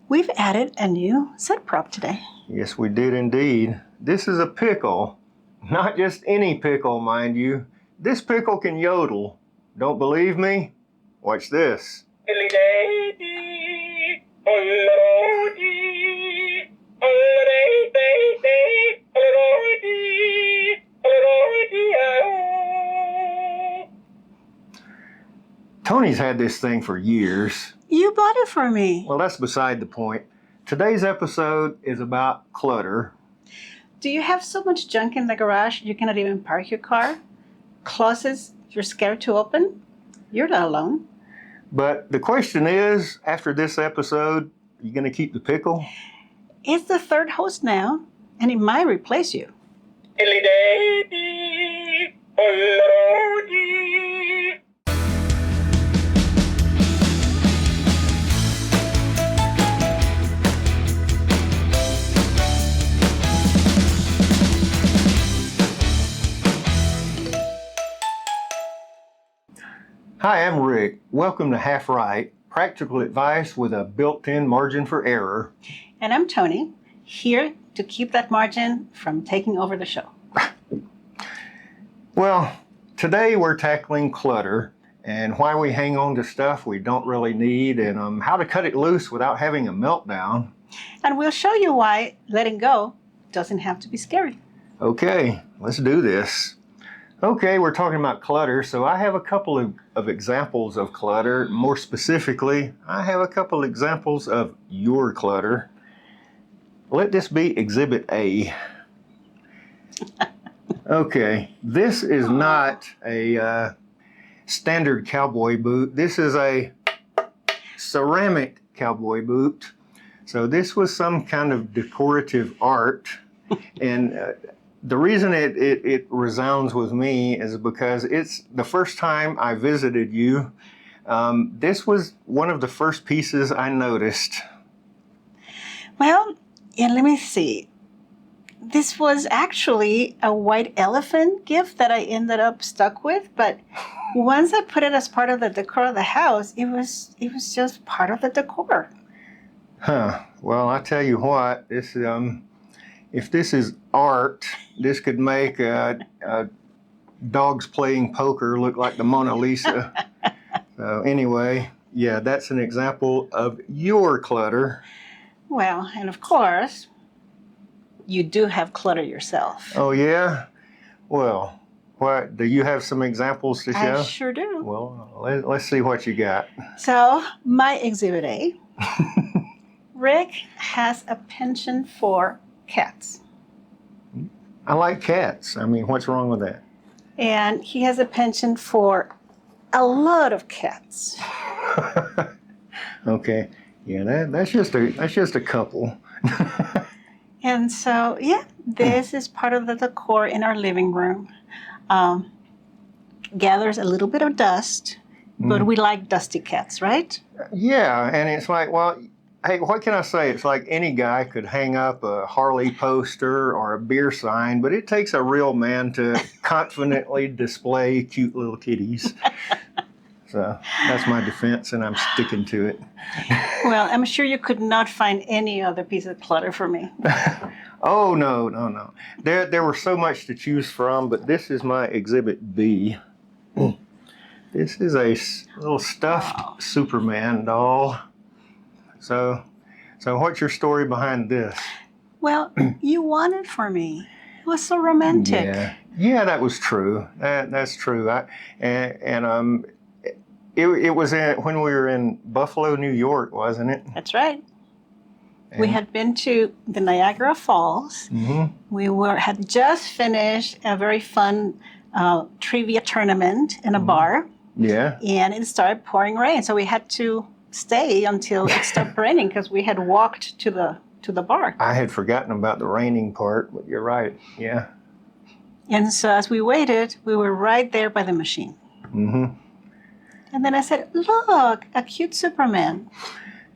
We've added a new set prop today. Yes, we did indeed. This is a pickle. Not just any pickle, mind you. This pickle can yodel. Don't believe me? Watch this. Tonie's had this thing for years. You bought it for me. Well, that's beside the point. Today's episode is about clutter. Do you have so much junk in the garage you cannot even park your car? Closets you're scared to open? You're not alone. But the question is, after this episode, are you going to keep the pickle? It's the third host now, and it might replace you. Hi, I'm Rick. Welcome to Half Right, practical advice with a built-in margin for error. And I'm Tonie, here to keep that margin from taking over the show. Well, today we're tackling clutter and why we hang on to stuff we don't really need and how to cut it loose without having a meltdown. And we'll show you why letting go doesn't have to be scary. Okay, let's do this. Okay, we're talking about clutter, so I have a couple of examples of clutter. More specifically, I have a couple examples of your clutter. Let this be Exhibit A. Okay, this is not a standard cowboy boot. This is a ceramic cowboy boot. So this was some kind of decorative art. And the reason it resounds with me is because it's the first time I visited you. This was one of the first pieces I noticed. Well, and let me see. This was actually a white elephant gift that I ended up stuck with, but once I put it as part of the decor of the house, it was just part of the decor. Huh. Well, I tell you what, this if this is art, this could make dogs playing poker look like the Mona Lisa. So anyway, yeah, that's an example of your clutter. Well, and of course, you do have clutter yourself. Oh, yeah? Well, what, do you have some examples to show? I sure do. Well, let's see what you got. So, my Exhibit A. Rick has a penchant for cats. I like cats. I mean, what's wrong with that? And he has a penchant for a lot of cats. Okay. Yeah, that's just a couple. And so, yeah, this is part of the decor in our living room. Gathers a little bit of dust, but we like dusty cats, right? Yeah, and it's like, well, hey, what can I say? It's like any guy could hang up a Harley poster or a beer sign, but it takes a real man to confidently display cute little kitties. So that's my defense, and I'm sticking to it. Well, I'm sure you could not find any other piece of clutter for me. Oh, no. There were so much to choose from, but this is my Exhibit B. This is a little stuffed Superman doll. So what's your story behind this? Well, you won it for me. It was so romantic. Yeah, that was true. That's true. It was when we were in Buffalo, New York, wasn't it? That's right. We had been to the Niagara Falls. Mm-hmm. We had just finished a very fun trivia tournament in a bar. Yeah. And it started pouring rain, so we had to stay until it stopped raining because we had walked to the bar. I had forgotten about the raining part, but you're right. Yeah. And so as we waited, we were right there by the machine. Mm-hmm. And then I said, "Look, a cute Superman."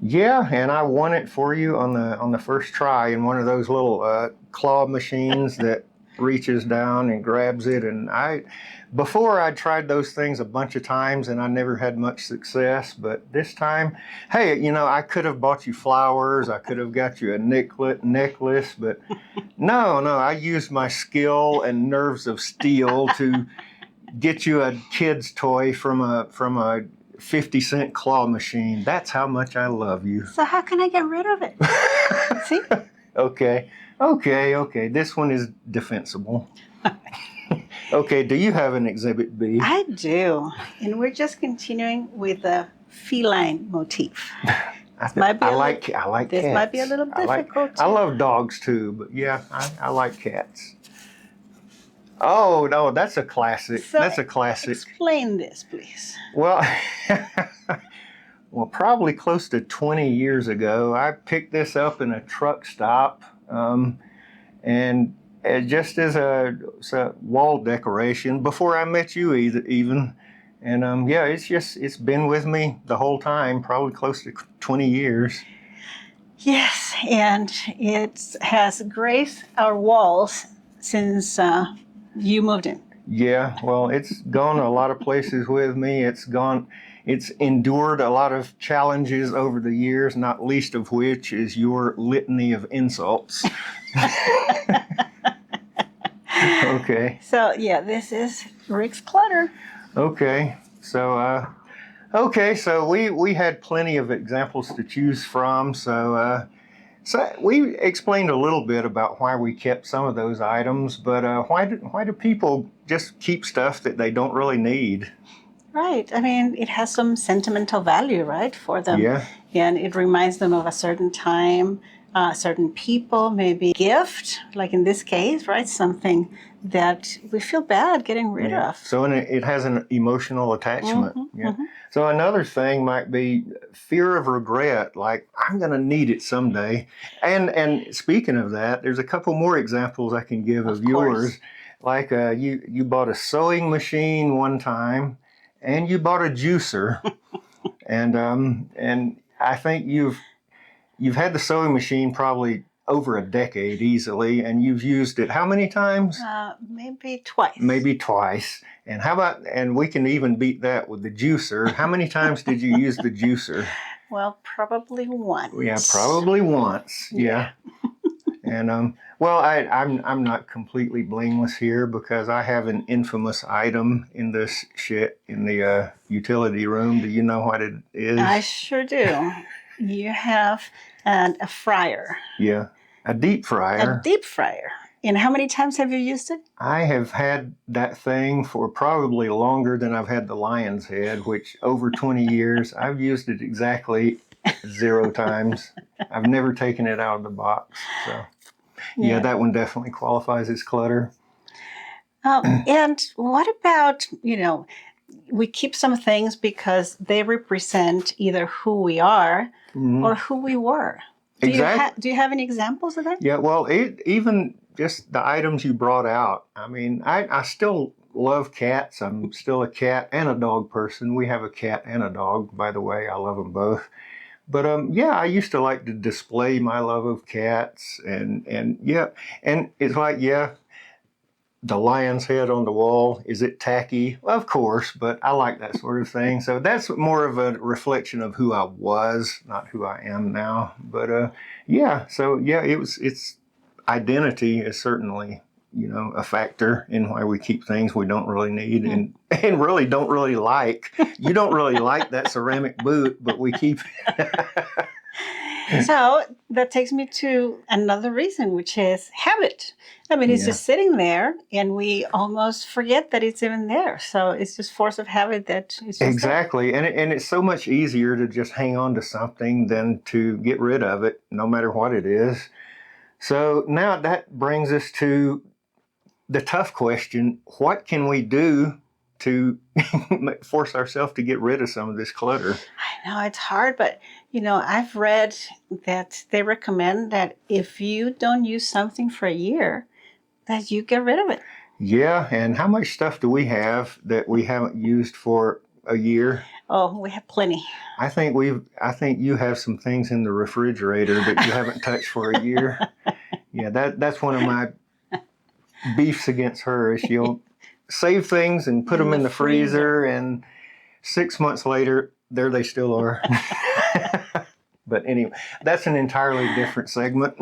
Yeah, and I won it for you on the first try in one of those little claw machines that reaches down and grabs it. And before I tried those things a bunch of times and I never had much success, but this time, hey, you know, I could have bought you flowers, I could have got you a necklace, but no, I used my skill and nerves of steel to get you a kid's toy from a 50-cent claw machine. That's how much I love you. So how can I get rid of it? See? Okay. This one is defensible. Okay, do you have an exhibit B? I do. And we're just continuing with the feline motif. I like this cats. might be a little difficult. I love dogs too, but yeah, I like cats. Oh, no, that's a classic. So that's a classic. Explain this, please. Well, probably close to 20 years ago, I picked this up in a truck stop, and just as a wall decoration before I met you even. And yeah, it's been with me the whole time, probably close to 20 years. Yes, and it has graced our walls since you moved in. Yeah, well, it's gone a lot of places with me. It's endured a lot of challenges over the years, not least of which is your litany of insults. Okay. So yeah, this is Rick's clutter. Okay. So we had plenty of examples to choose from. So we explained a little bit about why we kept some of those items, but why do people just keep stuff that they don't really need? Right. I mean, it has some sentimental value, right, for them. Yeah. And it reminds them of a certain time, certain people, maybe gift, like in this case, right? Something that we feel bad getting rid of. So it has an emotional attachment. Mm-hmm, yeah. mm-hmm. So another thing might be fear of regret, like I'm going to need it someday. And speaking of that, there's a couple more examples I can give of yours. Like you bought a sewing machine one time, and you bought a juicer, and I think you've had the sewing machine probably over a decade easily, and you've used it how many times? Maybe twice. Maybe twice. And how about, and we can even beat that with the juicer. How many times did you use the juicer? Well, probably once. Yeah, probably once. Yeah. And well, I'm not completely blameless here because I have an infamous item in this in the utility room. Do you know what it is? I sure do. You have a fryer. Yeah, a deep fryer. A deep fryer. And how many times have you used it? I have had that thing for probably longer than I've had the lion's head, which over 20 years, I've used it exactly 0 times. I've never taken it out of the box. So, yeah, that one definitely qualifies as clutter. And what about, we keep some things because they represent either who we are or who we were. Do you have any examples of that? Yeah, well, even just the items you brought out. I mean, I still love cats. I'm still a cat and a dog person. We have a cat and a dog, by the way. I love them both. But yeah, I used to like to display my love of cats, and it's like, yeah, the lion's head on the wall, is it tacky? Well, of course, but I like that sort of thing. So that's more of a reflection of who I was, not who I am now. But yeah, so yeah, it's identity is certainly, a factor in why we keep things we don't really need and really don't really like. You don't really like that ceramic boot, but we keep So that takes me to another reason, which is habit. I mean, it's just sitting there and we almost forget that it's even there. So it's just force of habit that it's just exactly. And it's so much easier to just hang on to something than to get rid of it, no matter what it is. So now that brings us to the tough question. What can we do to force ourselves to get rid of some of this clutter? I know it's hard, but I've read that they recommend that if you don't use something for a year, that you get rid of it. Yeah, and how much stuff do we have that we haven't used for a year? Oh, we have plenty. I think you have some things in the refrigerator that you haven't touched for a year. Yeah, that's one of my beefs against her is she'll save things and put them in the freezer, and 6 months later, there they still are. But anyway, that's an entirely different segment.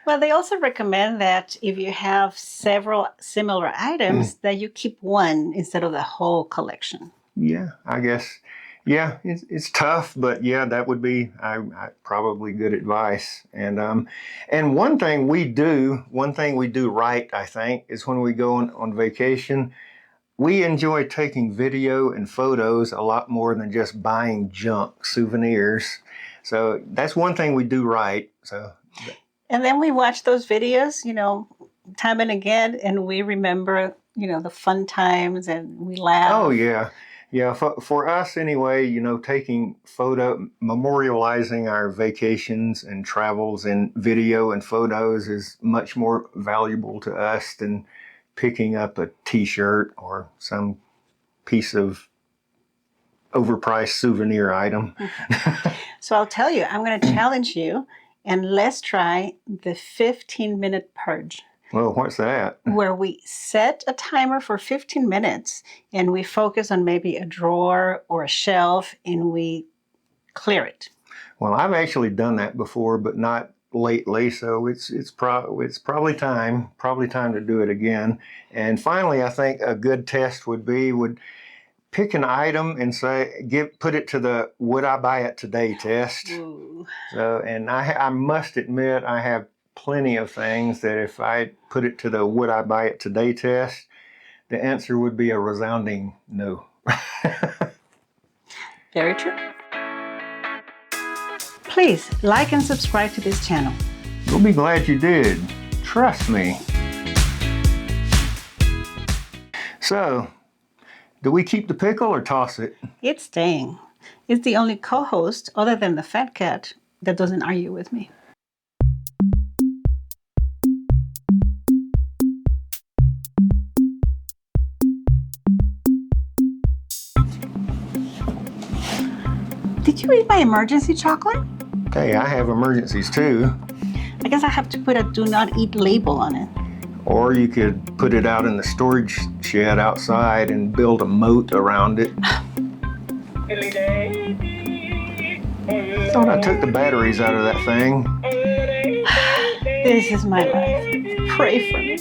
Well, they also recommend that if you have several similar items, that you keep one instead of the whole collection. Yeah, I guess. Yeah, it's tough, but yeah, that would be probably good advice. And one thing we do right, I think, is when we go on vacation, we enjoy taking video and photos a lot more than just buying junk souvenirs. So that's one thing we do right. And then we watch those videos, time and again, and we remember, the fun times, and we laugh. Oh, yeah. Yeah, for us anyway, taking memorializing our vacations and travels in video and photos is much more valuable to us than picking up a t-shirt or some piece of overpriced souvenir item. So I'll tell you, I'm going to challenge you, and let's try the 15-minute purge. Well, what's that? Where we set a timer for 15 minutes and we focus on maybe a drawer or a shelf and we clear it. Well, I've actually done that before, but not lately. So it's probably time to do it again. And finally, I think a good test would pick an item and put it to the would I buy it today test. Ooh. So, and I must admit, I have plenty of things that if I put it to the would I buy it today test, the answer would be a resounding no. Very true. Please like and subscribe to this channel. You'll be glad you did. Trust me. So, do we keep the pickle or toss it? It's staying. It's the only co-host, other than the fat cat, that doesn't argue with me. Did you eat my emergency chocolate? Hey, I have emergencies too. I guess I have to put a do not eat label on it. Or you could put it out in the storage shed outside and build a moat around it. Thought I took the batteries out of that thing. This is my life. Pray for me.